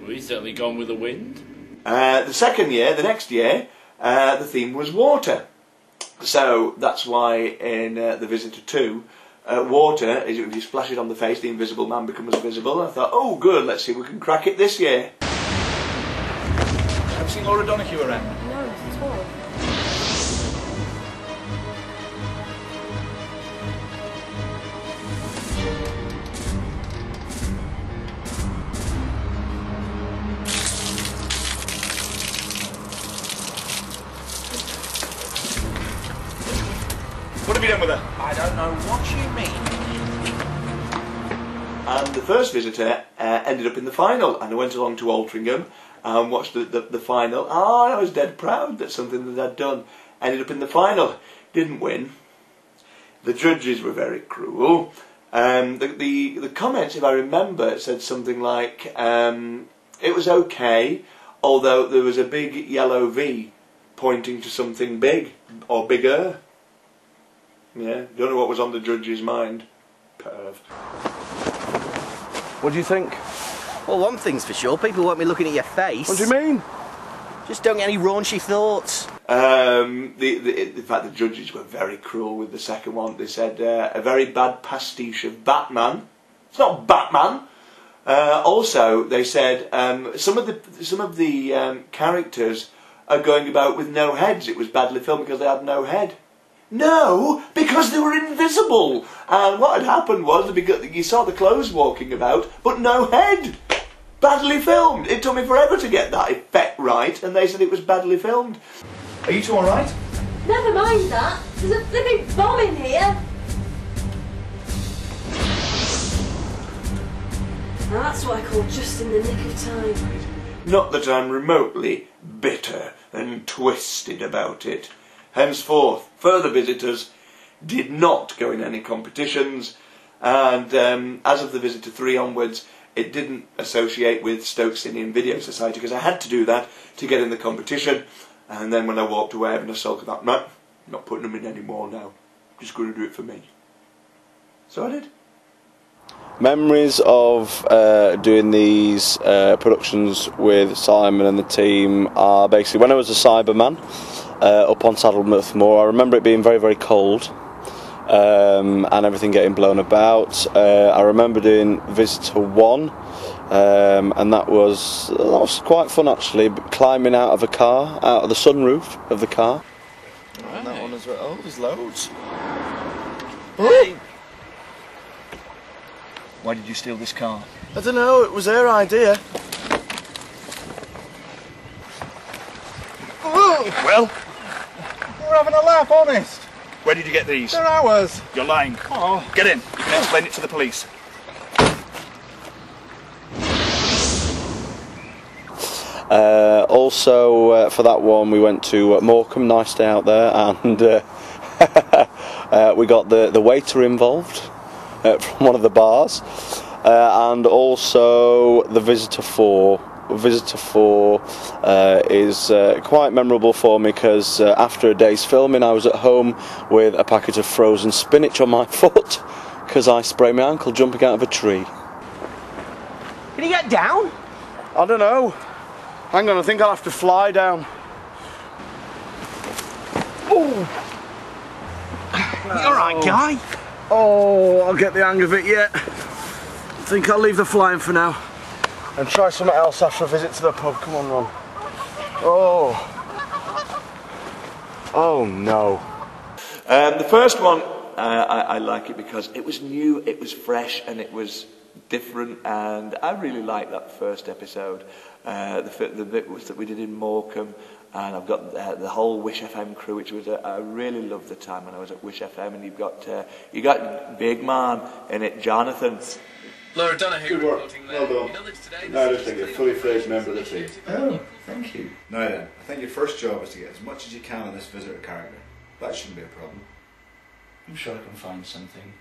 Well, he's certainly gone with the wind. The next year, the theme was water. So that's why in The Visitor 2, water, if you splash it on the face, the invisible man becomes visible. I thought, oh good, let's see if we can crack it this year. Have you seen Laura Donahue around? No, not at all. What have you done with her? I don't know what you mean. And the first visitor ended up in the final, and I went along to Altrincham and watched the final. Oh, I was dead proud that something that I'd done ended up in the final. Didn't win. The judges were very cruel. The comments, if I remember, said something like, it was okay, although there was a big yellow V pointing to something big, or bigger. Yeah, don't know what was on the judge's mind. Perv. What do you think? Well, one thing's for sure, people won't be looking at your face. What do you mean? Just don't get any raunchy thoughts. In fact, the judges were very cruel with the second one. They said a very bad pastiche of Batman. It's not Batman. Also, they said some of the characters are going about with no heads. It was badly filmed because they had no head. No, because they were invisible. And what had happened was you saw the clothes walking about, but no head. Badly filmed. It took me forever to get that effect right, and they said it was badly filmed. Are you two alright? Never mind that. There's a flipping bomb in here. Now that's what I call just in the nick of time. Not that I'm remotely bitter and twisted about it. Henceforth, further visitors did not go in any competitions, and as of The Visitor 3 onwards, it didn't associate with Stokesinian Video Society because I had to do that to get in the competition, and then when I walked away having a sulk about, no, not putting them in anymore now, just going to do it for me. So I did. Memories of doing these productions with Simon and the team are basically when I was a Cyberman up on Saddlemouth Moor. I remember it being very, very cold and everything getting blown about. I remember doing Visitor 1 and that was quite fun actually, climbing out of a car, out of the sunroof of the car. Right. And that one as well. Oh, there's loads. Hey. Why did you steal this car? I don't know, it was their idea. Well, we're having a laugh, honest. Where did you get these? They're ours. You're lying. Oh. Get in. You can explain it to the police. Also, for that one, we went to Morecambe, nice day out there, and we got the waiter involved from one of the bars, and also the Visitor 4. Visitor 4 is quite memorable for me because after a day's filming I was at home with a packet of frozen spinach on my foot because I sprained my ankle jumping out of a tree. Can you get down? I don't know. Hang on, I think I'll have to fly down. Oh. You alright, Guy? Oh, I'll get the hang of it yet. I think I'll leave the flying for now and try something else after a visit to the pub. Come on, Ron. Oh. Oh no. The first one, I like it because it was new, it was fresh, and it was different, and I really liked that first episode. The bit that we did in Morecambe, and I've got the whole Wish FM crew, which was I really loved the time when I was at Wish FM, and you got big man in it, Jonathan. Laura Donahue. Good work. Well done. No, I just think a fully fledged member of the team. Oh, thank you. Now then, I think your first job is to get as much as you can on this visitor character. That shouldn't be a problem. I'm sure I can find something.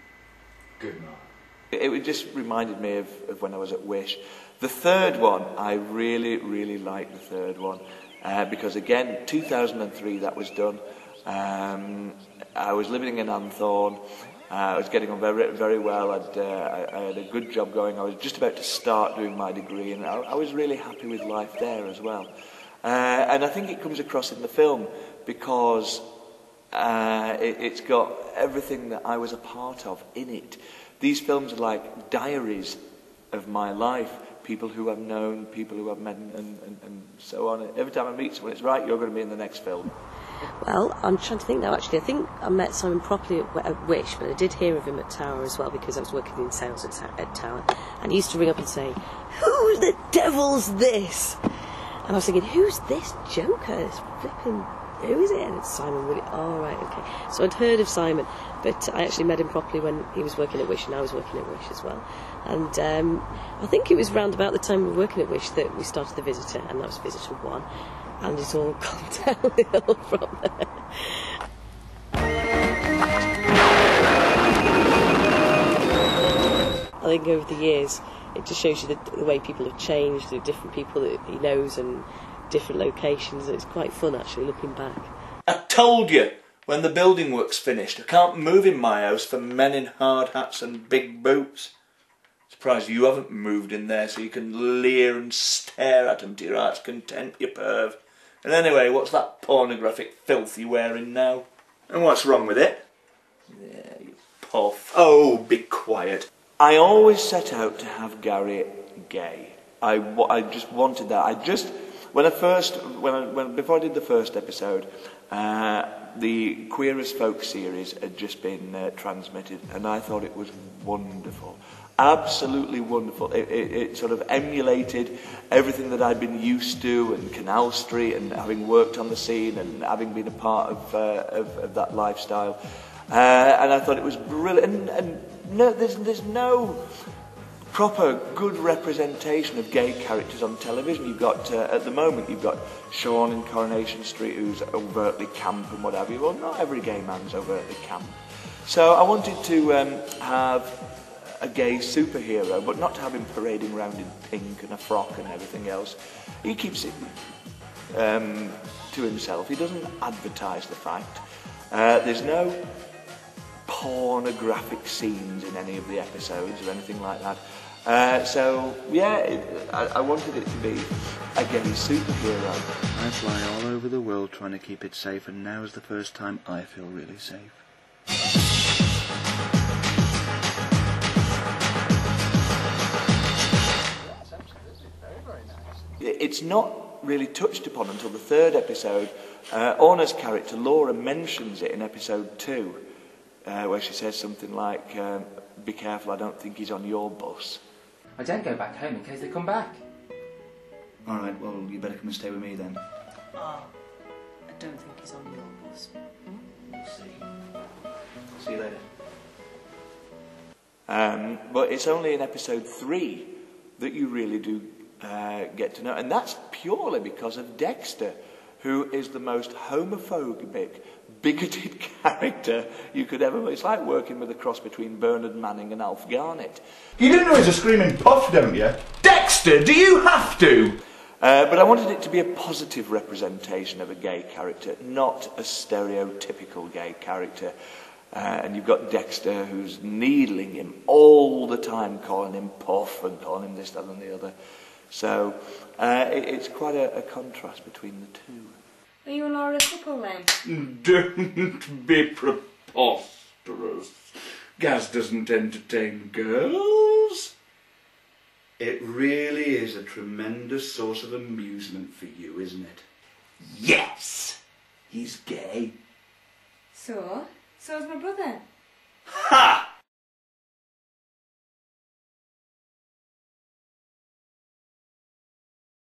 Good man. It just reminded me of when I was at Wish. The third one, I really, really liked the third one. Because again, 2003 that was done. I was living in Anthorn, I was getting on very, very well. I had a good job going. I was just about to start doing my degree, and I was really happy with life there as well. And I think it comes across in the film because it's got everything that I was a part of in it. These films are like diaries of my life. People who I've known, people who I've met, and so on. Every time I meet someone, it's right, you're going to be in the next film. Well, I'm trying to think now, actually. I think I met Simon properly at Wish, but I did hear of him at Tower as well, because I was working in sales at Tower. And he used to ring up and say, "Who the devil's this?" And I was thinking, who's this joker? This flipping... Who is it? And it's Simon Williams. Oh, right, okay. So I'd heard of Simon, but I actually met him properly when he was working at Wish and I was working at Wish as well. And I think it was round about the time we were working at Wish that we started The Visitor, and that was Visitor 1. And it's all gone downhill from there. I think over the years, it just shows you the way people have changed, the different people that he knows and different locations. It's quite fun actually looking back. I told you when the building work's finished, I can't move in my house for men in hard hats and big boots. Surprised you haven't moved in there so you can leer and stare at them to your heart's content, you perv. And anyway, what's that pornographic filth you're wearing now? And what's wrong with it? Yeah, you puff. Oh, be quiet. I always set out to have Gary gay. I just wanted that. Before I did the first episode, the Queer as Folk series had just been transmitted, and I thought it was wonderful. Absolutely wonderful. It sort of emulated everything that I'd been used to, and Canal Street, and having worked on the scene, and having been a part of that lifestyle. And I thought it was brilliant. And no, there's no proper good representation of gay characters on television. You've got, at the moment, you've got Sean in Coronation Street, who's overtly camp and what have you. Well, not every gay man's overtly camp. So I wanted to have a gay superhero, but not to have him parading around in pink and a frock and everything else. He keeps it to himself. He doesn't advertise the fact. There's no pornographic scenes in any of the episodes or anything like that. So, yeah, I wanted it to be a gay superhero. I fly all over the world trying to keep it safe, and now is the first time I feel really safe. It's not really touched upon until the third episode. Orna's character, Laura, mentions it in episode 2, where she says something like, "Be careful, I don't think he's on your bus." I don't go back home in case they come back. Alright, well, you better come and stay with me then. Oh, I don't think he's on your bus. We'll see. See you later. But it's only in episode 3 that you really do get to know, and that's purely because of Dexter, who is the most homophobic, bigoted character you could ever... It's like working with a cross between Bernard Manning and Alf Garnett. You didn't know he's a screaming puff, don't you? Dexter, do you have to? But I wanted it to be a positive representation of a gay character, not a stereotypical gay character. And you've got Dexter, who's needling him all the time, calling him puff and calling him this, that and the other. So it's quite a contrast between the two. Are you and Laura a couple then? Don't be preposterous. Gaz doesn't entertain girls. It really is a tremendous source of amusement for you, isn't it? Yes, he's gay. So's my brother. Ha!